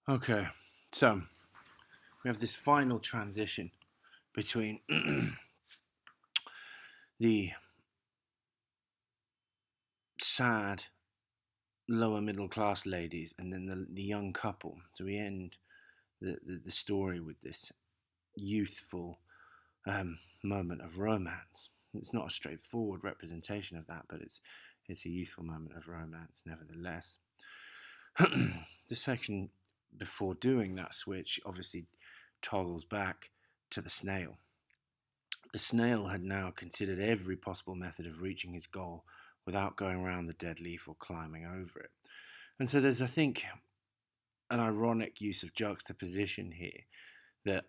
Okay, so we have this final transition between the sad lower middle class ladies and then the young couple. So we end the story with this youthful moment of romance. It's not a straightforward representation of that, but it's a youthful moment of romance nevertheless. The section before doing that switch obviously toggles back to the snail. The snail had now considered every possible method of reaching his goal without going around the dead leaf or climbing over it. And so there's, I think, an ironic use of juxtaposition here that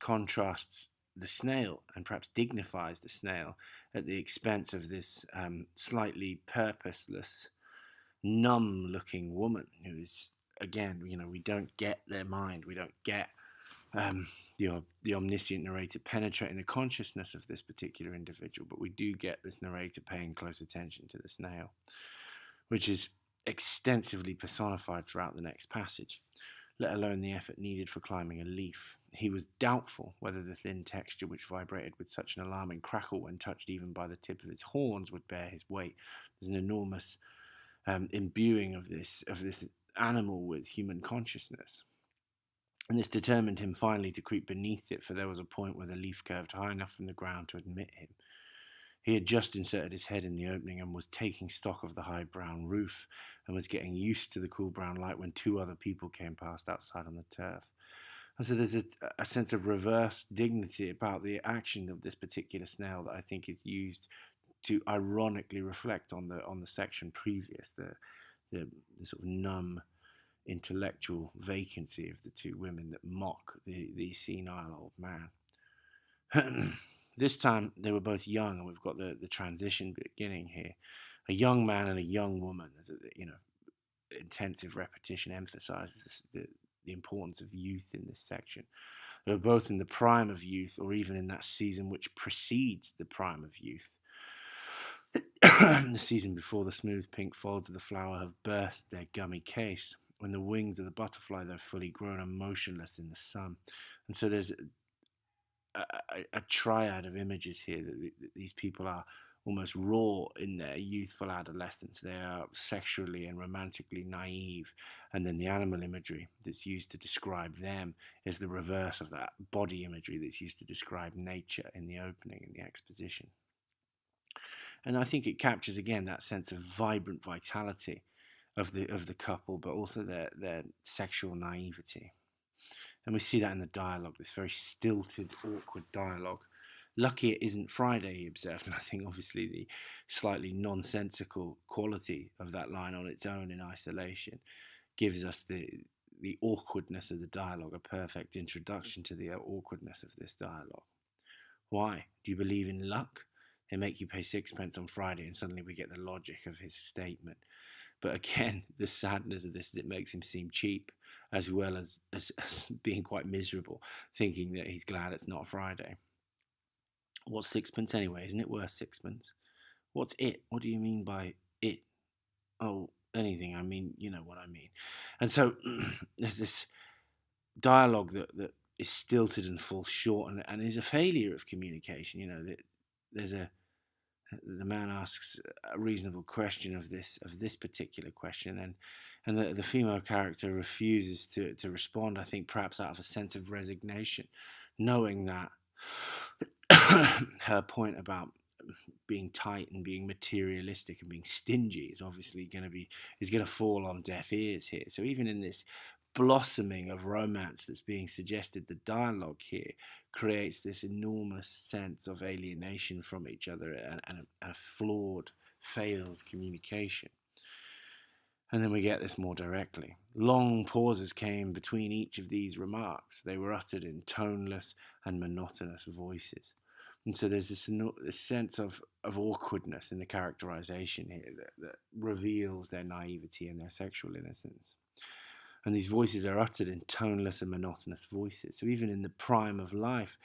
contrasts the snail and perhaps dignifies the snail at the expense of this slightly purposeless, numb looking woman who is, again, we don't get their mind, we don't get um, the omniscient narrator penetrating the consciousness of this particular individual, but we do get this narrator paying close attention to the snail, which is extensively personified throughout the next passage, let alone the effort needed for climbing a leaf. He was doubtful whether the thin texture which vibrated with such an alarming crackle when touched even by the tip of its horns would bear his weight. There's an enormous imbuing of this animal with human consciousness. And this determined him finally to creep beneath it, for there was a point where the leaf curved high enough from the ground to admit him. He had just inserted his head in the opening and was taking stock of the high brown roof and was getting used to the cool brown light when two other people came past outside on the turf. And so there's a sense of reverse dignity about the action of this particular snail that I think is used to ironically reflect on the section previous, the sort of numb intellectual vacancy of the two women that mock the senile old man. This time they were both young, and we've got the transition beginning here. A young man and a young woman. As intensive repetition emphasizes the importance of youth in this section. They were both in the prime of youth, or even in that season which precedes the prime of youth. The season before the smooth pink folds of the flower have burst their gummy case, when the wings of the butterfly, they're fully grown and motionless in the sun. And so there's a triad of images here that these people are almost raw in their youthful adolescence. They are sexually and romantically naive. And then the animal imagery that's used to describe them is the reverse of that body imagery that's used to describe nature in the opening, in the exposition. And I think it captures again that sense of vibrant vitality of the couple, but also their sexual naivety. And we see that in the dialogue, this very stilted, awkward dialogue. Lucky it isn't Friday, he observed, and I think obviously the slightly nonsensical quality of that line on its own in isolation gives us the awkwardness of the dialogue, a perfect introduction to the awkwardness of this dialogue. Why? Do you believe in luck? They make you pay sixpence on Friday, and suddenly we get the logic of his statement. But again, the sadness of this is it makes him seem cheap, as well as being quite miserable, thinking that he's glad it's not Friday. What's sixpence anyway? Isn't it worth sixpence? What's it? What do you mean by it? Oh, anything. I mean, you know what I mean. And so there's this dialogue that is stilted and falls short, and is a failure of communication. There's the man asks a reasonable question of this particular question, and the female character refuses to respond. I think perhaps out of a sense of resignation, knowing that her point about being tight and being materialistic and being stingy is obviously going to fall on deaf ears here. So even in this blossoming of romance that's being suggested, the dialogue here creates this enormous sense of alienation from each other and a flawed, failed communication. And then we get this more directly. Long pauses came between each of these remarks. They were uttered in toneless and monotonous voices. And so there's this sense of awkwardness in the characterization here that reveals their naivety and their sexual innocence. And these voices are uttered in toneless and monotonous voices. So even in the prime of life,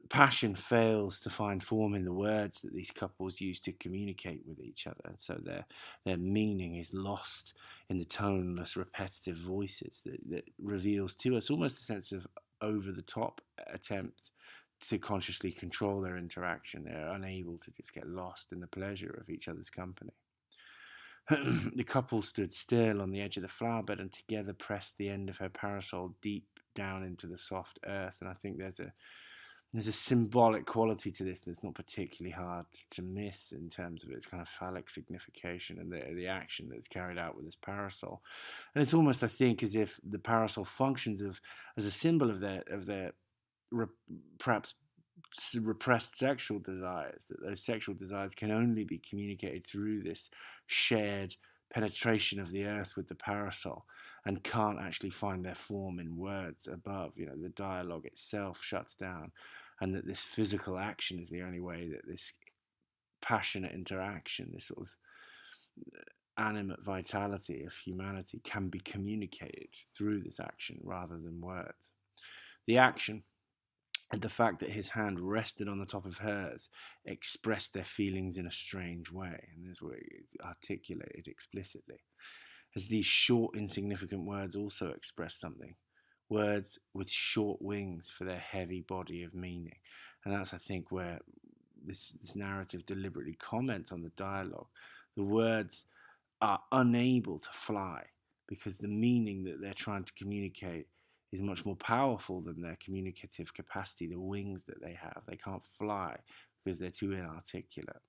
passion fails to find form in the words that these couples use to communicate with each other, and so their meaning is lost in the toneless, repetitive voices that reveals to us almost a sense of over the top attempt to consciously control their interaction. They're unable to just get lost in the pleasure of each other's company. The couple stood still on the edge of the flower bed and together pressed the end of her parasol deep down into the soft earth. And I think there's a symbolic quality to this that's not particularly hard to miss in terms of its kind of phallic signification and the action that's carried out with this parasol. And it's almost, I think, as if the parasol functions as a symbol of their perhaps repressed sexual desires, that those sexual desires can only be communicated through this shared penetration of the earth with the parasol and can't actually find their form in words above. The dialogue itself shuts down, and that this physical action is the only way that this passionate interaction, this sort of animate vitality of humanity, can be communicated through this action rather than words. The action and the fact that his hand rested on the top of hers expressed their feelings in a strange way, and this way it's articulated explicitly. As these short, insignificant words also express something, words with short wings for their heavy body of meaning. And that's, I think, where this narrative deliberately comments on the dialogue. The words are unable to fly because the meaning that they're trying to communicate is much more powerful than their communicative capacity, the wings that they have. They can't fly because they're too inarticulate.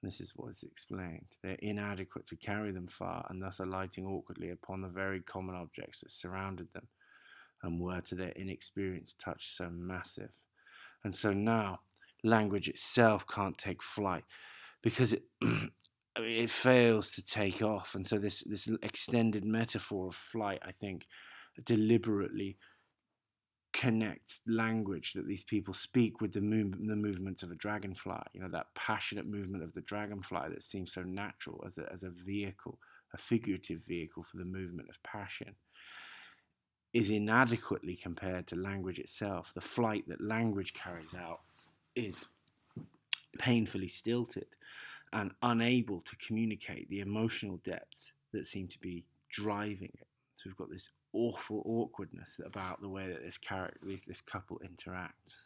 This is what is explained. They're inadequate to carry them far, and thus alighting awkwardly upon the very common objects that surrounded them, and were to their inexperienced touch so massive. And so now, language itself can't take flight because it fails to take off. And so this extended metaphor of flight, I think, deliberately connects language that these people speak with the movements of a dragonfly. That passionate movement of the dragonfly that seems so natural as a vehicle, a figurative vehicle for the movement of passion, is inadequately compared to language itself. The flight that language carries out is painfully stilted and unable to communicate the emotional depths that seem to be driving it. So we've got this awful awkwardness about the way that this couple interacts.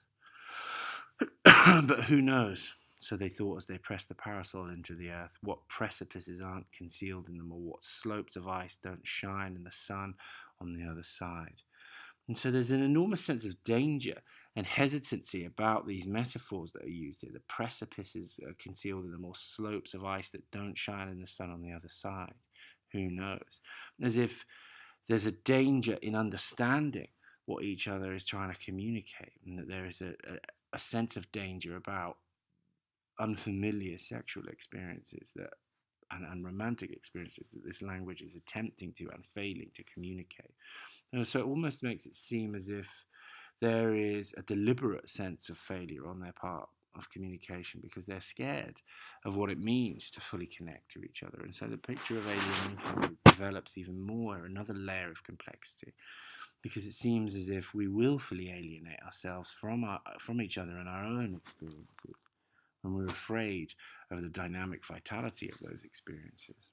But who knows? So they thought as they pressed the parasol into the earth, what precipices aren't concealed in them, or what slopes of ice don't shine in the sun on the other side. And so there's an enormous sense of danger and hesitancy about these metaphors that are used here. The precipices are concealed in them, or slopes of ice that don't shine in the sun on the other side. Who knows? As if there's a danger in understanding what each other is trying to communicate, and that there is a sense of danger about unfamiliar sexual experiences and romantic experiences that this language is attempting to and failing to communicate. And so it almost makes it seem as if there is a deliberate sense of failure on their part of communication because they're scared of what it means to fully connect to each other. And so the picture of alienation develops even more, another layer of complexity, because it seems as if we willfully alienate ourselves from each other and our own experiences, and we're afraid of the dynamic vitality of those experiences.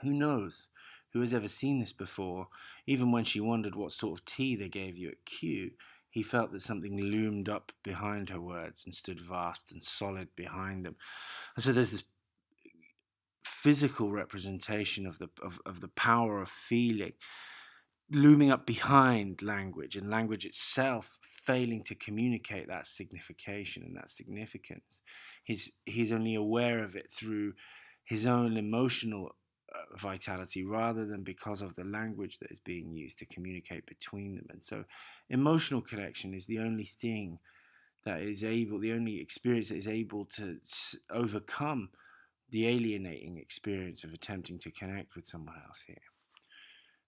Who knows? Who has ever seen this before? Even when she wondered what sort of tea they gave you at Kew, he felt that something loomed up behind her words and stood vast and solid behind them. And so there's this physical representation of the power of feeling looming up behind language, and language itself failing to communicate that signification and that significance. He's only aware of it through his own emotional vitality rather than because of the language that is being used to communicate between them. And so emotional connection is the only thing the only experience that is able to overcome the alienating experience of attempting to connect with someone else here.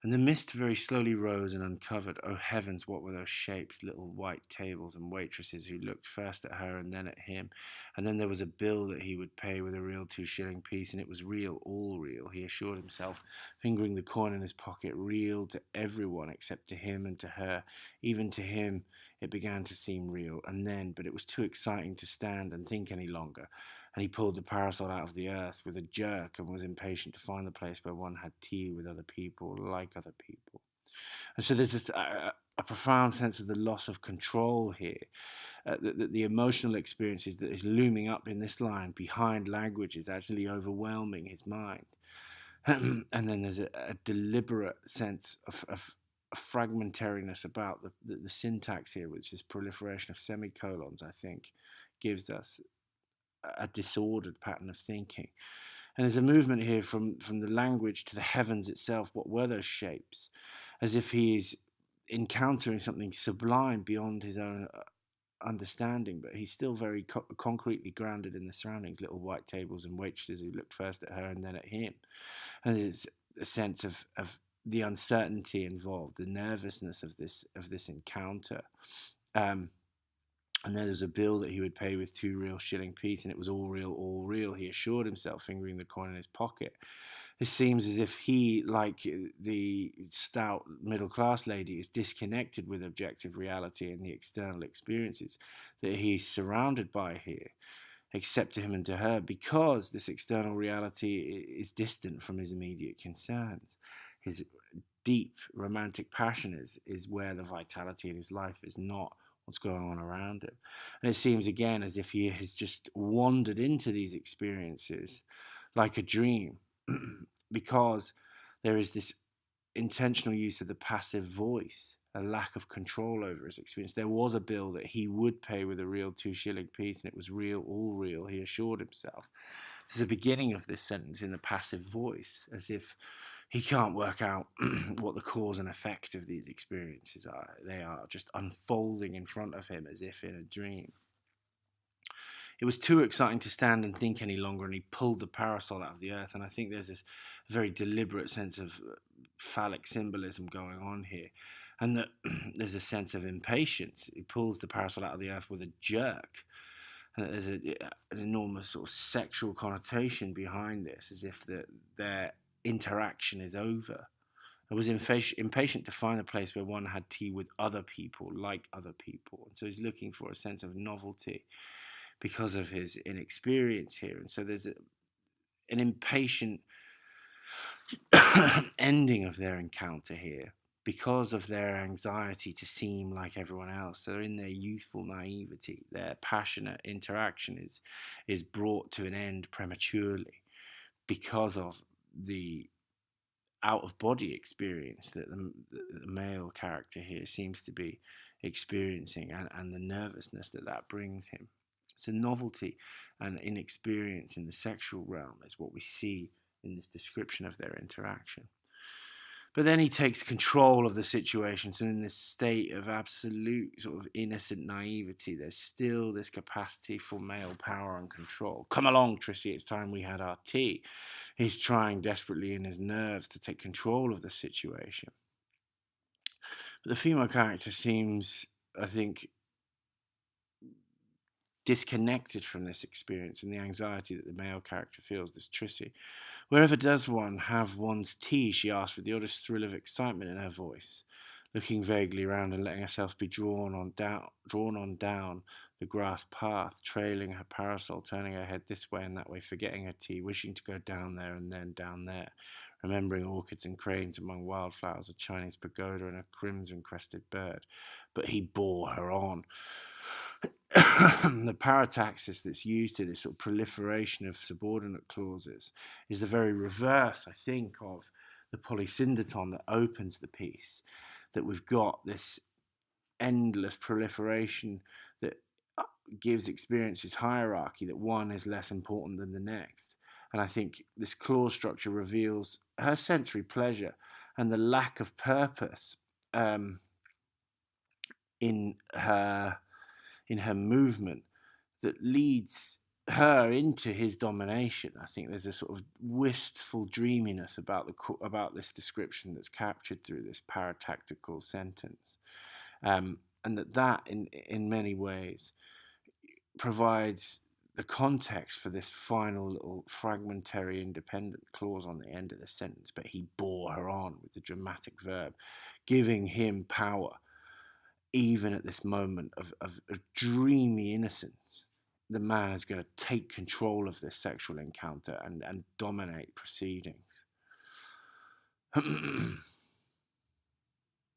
And the mist very slowly rose and uncovered. Oh heavens, what were those shapes? Little white tables and waitresses who looked first at her and then at him. And then there was a bill that he would pay with a real 2 shilling piece, and it was real, all real, he assured himself, fingering the coin in his pocket. Real to everyone except to him and to her. Even to him it began to seem real. And then, but it was too exciting to stand and think any longer, and he pulled the parasol out of the earth with a jerk and was impatient to find the place where one had tea with other people, like other people. And so there's a profound sense of the loss of control here, the emotional experiences that is looming up in this line behind language is actually overwhelming his mind. And then there's a deliberate sense of fragmentariness about the syntax here, which is proliferation of semicolons, I think, gives us a disordered pattern of thinking. And there's a movement here from the language to the heavens itself. What were those shapes? As if he is encountering something sublime beyond his own understanding, but he's still very concretely grounded in the surroundings. Little white tables and waitresses who looked first at her and then at him. And there's a sense of the uncertainty involved, the nervousness of this encounter. And there was a bill that he would pay with 2 real 1 shilling piece, and it was all real, he assured himself, fingering the coin in his pocket. It seems as if he, like the stout middle-class lady, is disconnected with objective reality and the external experiences that he's surrounded by here, except to him and to her, because this external reality is distant from his immediate concerns. His deep romantic passion is where the vitality in his life is, not what's going on around him. And it seems again as if he has just wandered into these experiences like a dream, because there is this intentional use of the passive voice, a lack of control over his experience. There was a bill that he would pay with a real 2 shilling piece, and it was real, all real, he assured himself. This is the beginning of this sentence in the passive voice, as if he can't work out what the cause and effect of these experiences are. They are just unfolding in front of him as if in a dream. It was too exciting to stand and think any longer, and he pulled the parasol out of the earth. And I think there's this very deliberate sense of phallic symbolism going on here, and that there's a sense of impatience. He pulls the parasol out of the earth with a jerk, and there's an enormous sort of sexual connotation behind this, as if their interaction is over. I was impatient to find a place where one had tea with other people, like other people. And so he's looking for a sense of novelty because of his inexperience here. And so there's an impatient ending of their encounter here because of their anxiety to seem like everyone else. So in their youthful naivety, their passionate interaction is brought to an end prematurely because of the out-of-body experience that the male character here seems to be experiencing, and the nervousness that brings him. So novelty and inexperience in the sexual realm is what we see in this description of their interaction. But then he takes control of the situation. So in this state of absolute sort of innocent naivety, there's still this capacity for male power and control. Come along, Trissy, it's time we had our tea. He's trying desperately in his nerves to take control of the situation. But the female character seems, I think, disconnected from this experience and the anxiety that the male character feels, this Trissy. Wherever does one have one's tea? She asked with the oddest thrill of excitement in her voice, looking vaguely around and letting herself be drawn on down the grass path, trailing her parasol, turning her head this way and that way, forgetting her tea, wishing to go down there and then down there, remembering orchids and cranes among wildflowers, a Chinese pagoda and a crimson-crested bird. But he bore her on. The parataxis that's used here, this sort of proliferation of subordinate clauses, is the very reverse, I think, of the polysyndeton that opens the piece. That we've got this endless proliferation that gives experiences hierarchy, that one is less important than the next. And I think this clause structure reveals her sensory pleasure and the lack of purpose in her movement that leads her into his domination. I think there's a sort of wistful dreaminess about about this description that's captured through this paratactical sentence, and that in many ways provides the context for this final little fragmentary independent clause on the end of the sentence. But he bore her on with the dramatic verb, giving him power even at this moment of dreamy innocence. The man is going to take control of this sexual encounter and dominate proceedings.